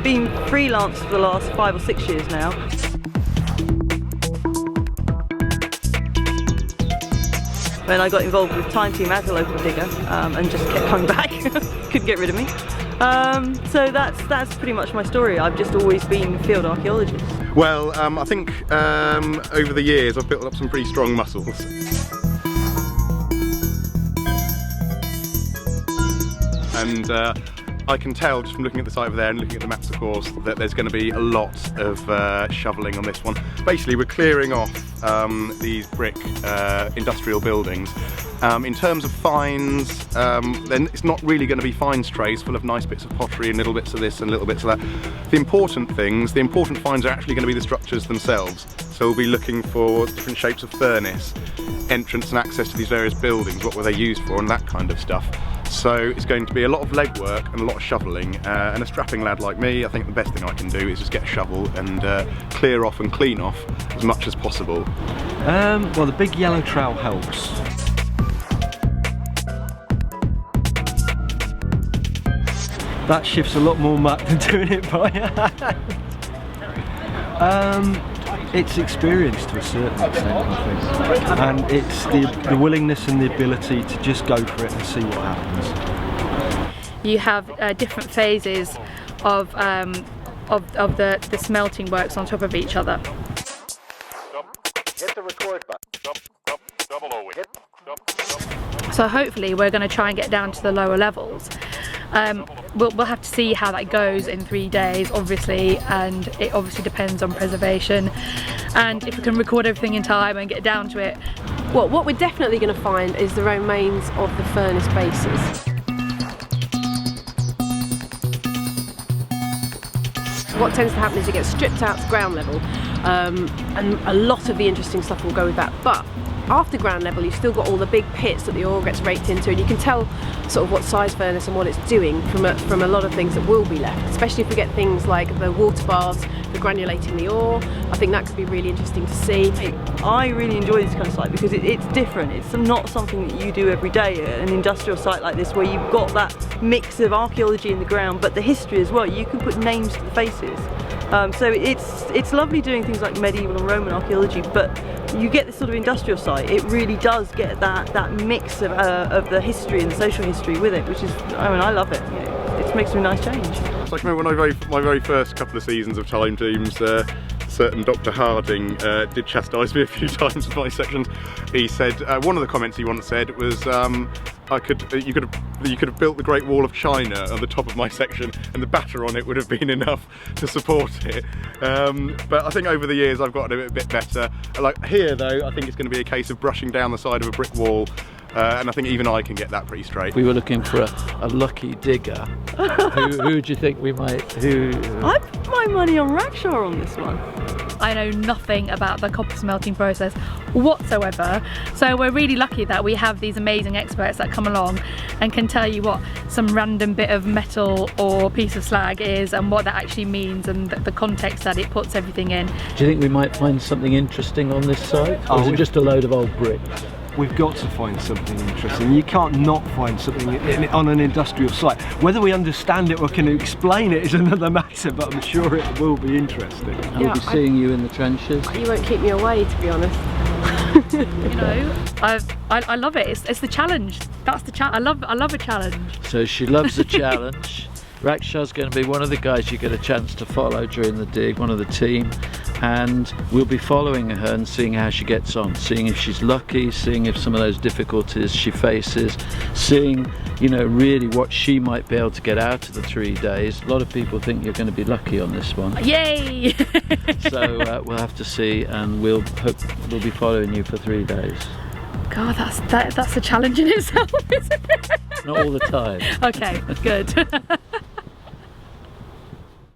Been freelance for the last 5 or 6 years now. When I got involved with Time Team as a local digger and just kept coming back, couldn't get rid of me. So that's pretty much my story. I've just always been a field archaeologist. Well, I think over the years I've built up some pretty strong muscles. And I can tell just from looking at the site over there and looking at the maps, of course, that there's going to be a lot of shoveling on this one. Basically, we're clearing off these brick industrial buildings. In terms of finds, then it's not really going to be finds trays full of nice bits of pottery and little bits of this and little bits of that. The important finds are actually going to be the structures themselves. So we'll be looking for different shapes of furnace, entrance and access to these various buildings, what were they used for and that kind of stuff. So it's going to be a lot of legwork and a lot of shoveling, and a strapping lad like me, I think the best thing I can do is just get a shovel and clear off and clean off as much as possible. Well, the big yellow trowel helps. That shift's a lot more muck than doing it by hand. It's experience to a certain extent, I think, and it's the willingness and the ability to just go for it and see what happens. You have different phases of the smelting works on top of each other. Hit the record button. Double O. So hopefully we're going to try and get down to the lower levels. We'll have to see how that goes in 3 days, obviously, and it obviously depends on preservation and if we can record everything in time and get down to it. Well, what we're definitely going to find is the remains of the furnace bases. What tends to happen is it gets stripped out to ground level, and a lot of the interesting stuff will go with that. But after ground level, you've still got all the big pits that the ore gets raked into, and you can tell sort of what size furnace and what it's doing from a lot of things that will be left, especially if we get things like the water baths for granulating the ore. I think that could be really interesting to see. I really enjoy this kind of site because it's different. It's not something that you do every day at an industrial site like this, where you've got that mix of archaeology in the ground but the history as well. You can put names to the faces. So it's lovely doing things like medieval and Roman archaeology, but you get this sort of industrial site. It really does get that mix of the history and the social history with it, which is, I mean, I love it. It makes a nice change. So I can remember when my very first couple of seasons of Time Teams, certain Dr. Harding did chastise me a few times for my sections. He said, one of the comments he once said was, you could have built the Great Wall of China on the top of my section and the batter on it would have been enough to support it. But I think over the years I've gotten a bit better. Like here though, I think it's going to be a case of brushing down the side of a brick wall, and I think even I can get that pretty straight. We were looking for a lucky digger. Who do you think we might... I put my money on Raksha on this one. I know nothing about the copper smelting process whatsoever, so we're really lucky that we have these amazing experts that come along and can tell you what some random bit of metal or piece of slag is and what that actually means and the context that it puts everything in. Do you think we might find something interesting on this site? Or is it just a load of old bricks? We've got to find something interesting. You can't not find something on an industrial site. Whether we understand it or can explain it is another matter, but I'm sure it will be interesting. We'll be seeing you in the trenches. You won't keep me away, to be honest. You know, I love it. It's the challenge. That's the challenge. I love a challenge. So she loves the challenge. Raksha's going to be one of the guys you get a chance to follow during the dig, one of the team, and we'll be following her and seeing how she gets on, seeing if she's lucky, seeing if some of those difficulties she faces, seeing, you know, really what she might be able to get out of the 3 days. A lot of people think you're going to be lucky on this one. Yay! So we'll have to see, and we'll be following you for 3 days. God, that's a challenge in itself, isn't it? Not all the time. Okay, good.